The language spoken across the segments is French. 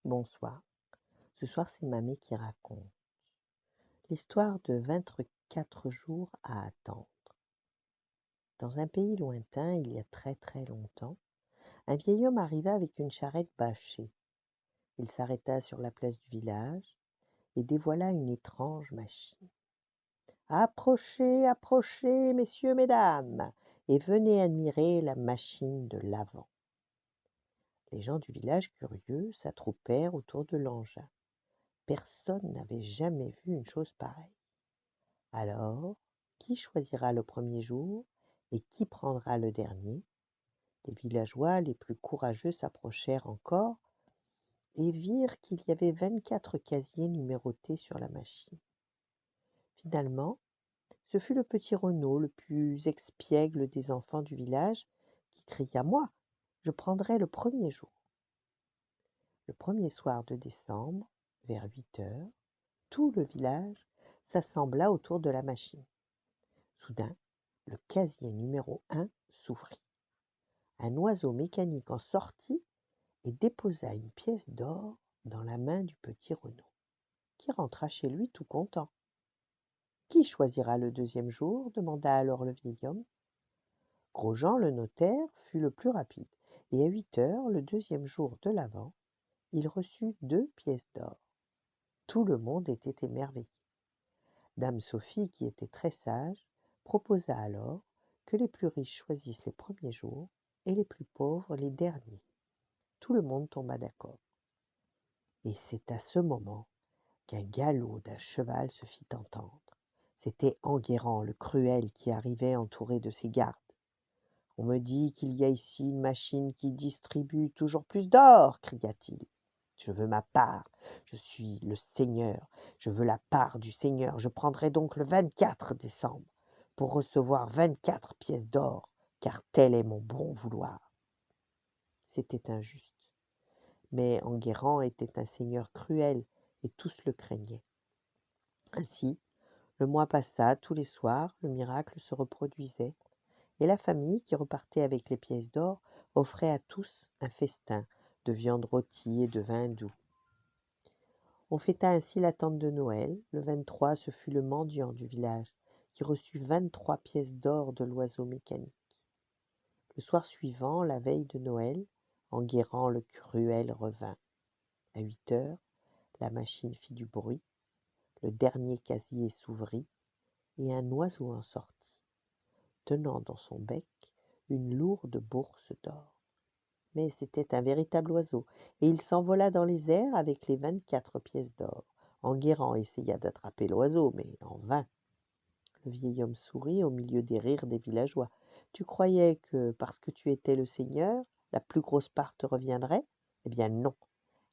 Bonsoir. Ce soir, c'est Mamie qui raconte l'histoire de 24 jours à attendre. Dans un pays lointain, il y a très très longtemps, un vieil homme arriva avec une charrette bâchée. Il s'arrêta sur la place du village et dévoila une étrange machine. Approchez, approchez, messieurs, mesdames, et venez admirer la machine de l'Avent. Les gens du village curieux s'attroupèrent autour de l'engin. Personne n'avait jamais vu une chose pareille. Alors, qui choisira le premier jour et qui prendra le dernier? Les villageois les plus courageux s'approchèrent encore et virent qu'il y avait 24 casiers numérotés sur la machine. Finalement, ce fut le petit Renaud, le plus expiègle des enfants du village, qui cria: Moi, je prendrai le premier jour. Le premier soir de décembre, vers 8 heures, tout le village s'assembla autour de la machine. Soudain, le casier numéro 1 s'ouvrit. Un oiseau mécanique en sortit et déposa une pièce d'or dans la main du petit Renaud, qui rentra chez lui tout content. Qui choisira le deuxième jour demanda alors le vieil homme. Grosjean, le notaire, fut le plus rapide, et à 8 heures, le deuxième jour de l'Avent, il reçut 2 pièces d'or. Tout le monde était émerveillé. Dame Sophie, qui était très sage, proposa alors que les plus riches choisissent les premiers jours et les plus pauvres les derniers. Tout le monde tomba d'accord. Et c'est à ce moment qu'un galop d'un cheval se fit entendre. C'était Enguerrand le cruel qui arrivait entouré de ses gardes. On me dit qu'il y a ici une machine qui distribue toujours plus d'or, cria-t-il. Je veux ma part, je suis le seigneur, je veux la part du seigneur, je prendrai donc le 24 décembre pour recevoir 24 pièces d'or, car tel est mon bon vouloir. C'était injuste, mais Enguerrand était un seigneur cruel et tous le craignaient. Ainsi, le mois passa, tous les soirs, le miracle se reproduisait, et la famille, qui repartait avec les pièces d'or, offrait à tous un festin de viande rôtie et de vin doux. On fêta ainsi l'attente de Noël. Le 23, ce fut le mendiant du village qui reçut 23 pièces d'or de l'oiseau mécanique. Le soir suivant, la veille de Noël, Enguerrand le cruel revint. À 8 heures, la machine fit du bruit, le dernier casier s'ouvrit et un oiseau en sortit, tenant dans son bec une lourde bourse d'or. Mais c'était un véritable oiseau, et il s'envola dans les airs avec les 24 pièces d'or. Enguerrand essaya d'attraper l'oiseau, mais en vain. Le vieil homme sourit au milieu des rires des villageois. Tu croyais que, parce que tu étais le seigneur, la plus grosse part te reviendrait? Eh bien non,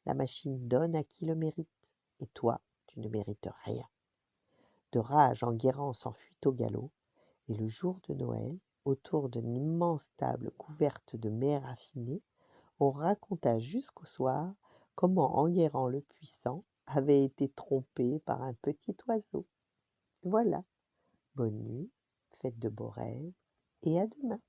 la machine donne à qui le mérite, et toi, tu ne mérites rien. De rage, Enguerrand s'enfuit au galop, et le jour de Noël, autour d'une immense table couverte de mets raffinés, on raconta jusqu'au soir comment Enguerrand le Puissant avait été trompé par un petit oiseau. Voilà, bonne nuit, faites de beaux rêves et à demain.